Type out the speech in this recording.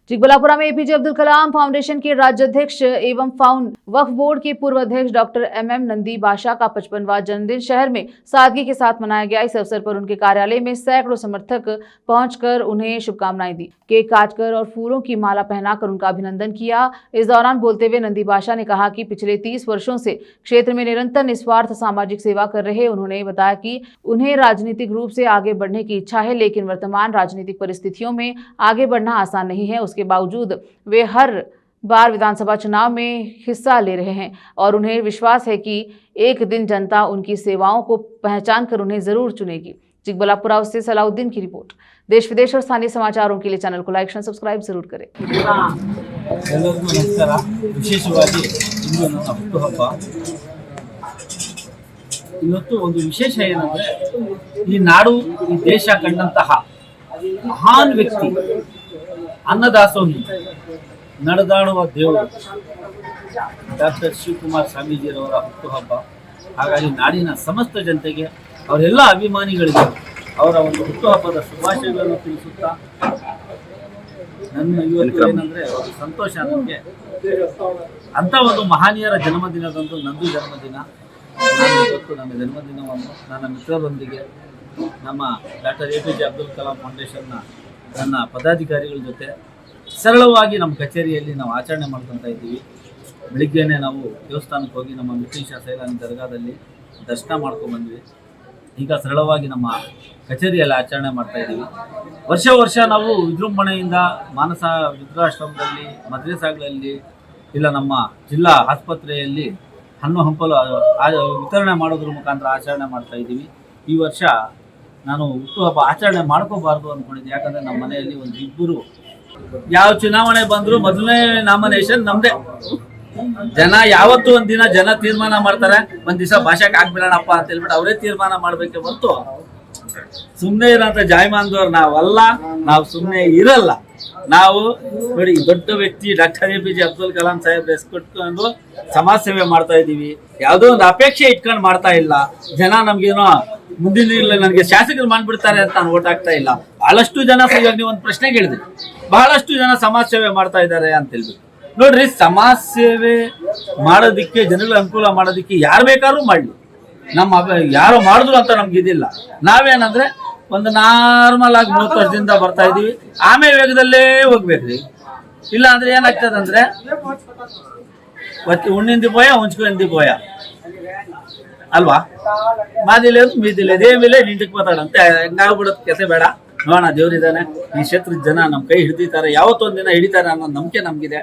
चिकबलापुरा में APJ Abdul Kalam foundation के राज्याध्यक्ष एवं वक्फ बोर्ड के पूर्व अध्यक्ष डॉक्टर एमएम नंदी बाशा का 55वां जन्मदिन शहर में सादगी के साथ मनाया गया। इस अवसर पर उनके कार्यालय में सैकड़ों समर्थक पहुंचकर उन्हें शुभकामनाएं दी, केक काटकर और फूलों की माला पहनाकर उनका अभिनंदन किया। इस दौरान बोलते हुए नंदी बाशा ने कहा कि पिछले 30 वर्षों से क्षेत्र में निरंतर निस्वार्थ सामाजिक सेवा कर रहे उन्होंने बताया कि उन्हें राजनीतिक रूप से आगे बढ़ने की इच्छा है, लेकिन वर्तमान राजनीतिक परिस्थितियों में आगे बढ़ना आसान नहीं है। उसके बावजूद वे हर बार विधानसभा चुनाव में हिस्सा ले रहे हैं और उन्हें विश्वास है कि एक दिन जनता उनकी सेवाओं को पहचान कर उन्हें जरूर चुनेगी। चिकबलापुरा से सलाउद्दीन की रिपोर्ट। देश विदेश और स्थानीय समाचारों के लिए चैनल को लाइक और सब्सक्राइब जरूर करें। ವಿಶೇಷವಾಗಿ ಇಂದು ನನ್ನ ಹುಟ್ಟುಹಬ್ಬ। ಇವತ್ತು ಒಂದು ವಿಶೇಷ ಏನಂದ್ರೆ ಈ ನಾಡು ಈ ದೇಶ ಕಂಡಂತಹ ಮಹಾನ್ ವ್ಯಕ್ತಿ ಅನ್ನದಾಸೋಹಿ ನಡೆದಾಡುವ ದೇವರು ಡಾಕ್ಟರ್ ಶಿವಕುಮಾರ್ ಸ್ವಾಮೀಜಿಯವರ ಹುಟ್ಟುಹಬ್ಬ। ಹಾಗಾಗಿ ನಾಡಿನ ಸಮಸ್ತ ಜನತೆಗೆ ಅವರೆಲ್ಲ ಅಭಿಮಾನಿಗಳಿಗೆ ಅವರ ಒಂದು ಹುಟ್ಟುಹಬ್ಬದ ಶುಭಾಶಯಗಳನ್ನು ತಿಳಿಸುತ್ತಾ ನನ್ನ ಇವತ್ತು ಏನಂದ್ರೆ ಒಂದು ಸಂತೋಷ ನನಗೆ ಅಂತ ಒಂದು ಮಹನೀಯರ ಜನ್ಮದಿನದಂದು ನಂದು ಜನ್ಮದಿನ। ನಾನು ಇವತ್ತು ನನ್ನ ಜನ್ಮದಿನವನ್ನು ನನ್ನ ಮಿತ್ರರೊಂದಿಗೆ ನಮ್ಮ ಡಾಕ್ಟರ್ ಎಪಿಜೆ ಅಬ್ದುಲ್ ಕಲಾಂ ಫೌಂಡೇಶನ್ನ ನನ್ನ ಪದಾಧಿಕಾರಿಗಳ ಜೊತೆ ಸರಳವಾಗಿ ನಮ್ಮ ಕಚೇರಿಯಲ್ಲಿ ನಾವು ಆಚರಣೆ ಮಾಡ್ಕೊತಾ ಇದ್ದೀವಿ। ಬೆಳಿಗ್ಗೆನೇ ನಾವು ದೇವಸ್ಥಾನಕ್ಕೆ ಹೋಗಿ ನಮ್ಮ ಮಿತೀಶ ಸೈಲಾನಿ ದರ್ಗಾದಲ್ಲಿ ದರ್ಶನ ಮಾಡ್ಕೊಂಡು ಬಂದ್ವಿ। ಈಗ ಸರಳವಾಗಿ ನಮ್ಮ ಕಚೇರಿಯಲ್ಲಿ ಆಚರಣೆ ಮಾಡ್ತಾ ಇದ್ದೀವಿ। ವರ್ಷ ನಾವು ವಿಜೃಂಭಣೆಯಿಂದ ಮಾನಸ ವೃದ್ಧಾಶ್ರಮದಲ್ಲಿ, ಮದ್ರೆಸಾಗಳಲ್ಲಿ, ಇಲ್ಲ ನಮ್ಮ ಜಿಲ್ಲಾ ಆಸ್ಪತ್ರೆಯಲ್ಲಿ ಹಣ್ಣು ಹಂಪಲು ವಿತರಣೆ ಮಾಡೋದ್ರ ಮುಖಾಂತರ ಆಚರಣೆ ಮಾಡ್ತಾ ಇದ್ದೀವಿ। ಈ ವರ್ಷ ನಾನು ಹುಟ್ಟುಹಬ್ಬ ಆಚರಣೆ ಮಾಡ್ಕೋಬಾರ್ದು ಅಂದ್ಕೊಂಡಿದ್ದೆ, ಯಾಕಂದರೆ ನಮ್ಮ ಮನೆಯಲ್ಲಿ ಒಂದು ಇಬ್ಬರು ಯಾವ ಚುನಾವಣೆ ಬಂದರೂ ಮೊದಲನೇ ನಾಮಿನೇಷನ್ ನಮ್ಮದೇ। ಜನ ಯಾವತ್ತೂ ಒಂದಿನ ಜನ ತೀರ್ಮಾನ ಮಾಡ್ತಾರೆ, ಒಂದ್ ದಿವಸ ಭಾಷೆಗೆ ಹಾಕ್ಬಿಡೋಣಪ್ಪ ಅಂತ ಹೇಳ್ಬಿಟ್ಟು ಅವರೇ ತೀರ್ಮಾನ ಮಾಡ್ಬೇಕೆ ಹೊರತು ಸುಮ್ಮನೆ ಇರೋಂಥ ಜಾಯಮಾನದವ್ರು ನಾವಲ್ಲ, ನಾವು ಸುಮ್ಮನೆ ಇರಲ್ಲ। ನಾವು ನೋಡಿ ದೊಡ್ಡ ವ್ಯಕ್ತಿ ಡಾಕ್ಟರ್ ಎಪಿಜೆ ಅಬ್ದುಲ್ ಕಲಾಂ ಸಾಹೇಬ್ರ ಹೆಸರು ಸಮಾಜ ಸೇವೆ ಮಾಡ್ತಾ ಇದ್ದೀವಿ, ಯಾವುದೋ ಒಂದು ಅಪೇಕ್ಷೆ ಇಟ್ಕೊಂಡು ಮಾಡ್ತಾ ಇಲ್ಲ। ಜನ ನಮ್ಗೇನೋ ಮುಂದಿನ ನನಗೆ ಶಾಸಕರು ಮಾಡ್ಬಿಡ್ತಾರೆ ಅಂತ ನಾನು ಓಟ್ ಹಾಕ್ತಾ ಇಲ್ಲ। ಬಹಳಷ್ಟು ಜನ ನೀವು ಒಂದು ಪ್ರಶ್ನೆ ಕೇಳಿದ್ರಿ, ಬಹಳಷ್ಟು ಜನ ಸಮಾಜ ಸೇವೆ ಮಾಡ್ತಾ ಇದ್ದಾರೆ ಅಂತ ಹೇಳ್ಬಿಟ್ಟು ನೋಡ್ರಿ, ಸಮಾಜ ಸೇವೆ ಮಾಡೋದಿಕ್ಕೆ, ಜನಗಳ ಅನುಕೂಲ ಮಾಡೋದಿಕ್ಕೆ ಯಾರು ಬೇಕಾದ್ರೂ ಮಾಡಲಿ, ನಮ್ಮ ಯಾರೋ ಮಾಡಿದ್ರು ಅಂತ ನಮ್ಗೆ ಇದಿಲ್ಲ। ನಾವೇನಂದ್ರೆ ಒಂದು ನಾರ್ಮಲ್ ಆಗಿ 30 ವರ್ಷದಿಂದ ಬರ್ತಾ ಇದೀವಿ, ಆಮೇಲೆ ವೇಗದಲ್ಲೇ ಹೋಗ್ಬೇಕ್ರಿ। ಇಲ್ಲ ಅಂದ್ರೆ ಏನಾಗ್ತದಂದ್ರೆ ಉಣ್ಣಿಂದಿ ಬೋಯ ಉಂಚ್ಕೊಂಡಿ ಬೋಯ ಅಲ್ವಾ, ಮಾದಿಲೆ ಮೀದಿಲೆ ಇದೇ ಮೇಲೆ ನಿಂಟಕ್ ಮಾತಾಡಂತೆ ಹೆಂಗಾಗ್ಬಿಡೋದು ಕೆಸೆ ಬೇಡ। ನೋಡೋಣ, ದೇವ್ರಿದ್ದಾನೆ, ಈ ಕ್ಷೇತ್ರದ ಜನ ನಮ್ಮ ಕೈ ಹಿಡಿತಾರೆ, ಯಾವತ್ತೊಂದಿನ ಹಿಡಿತಾರೆ ಅನ್ನೋ ನಂಬಿಕೆ ನಮ್ಗಿದೆ।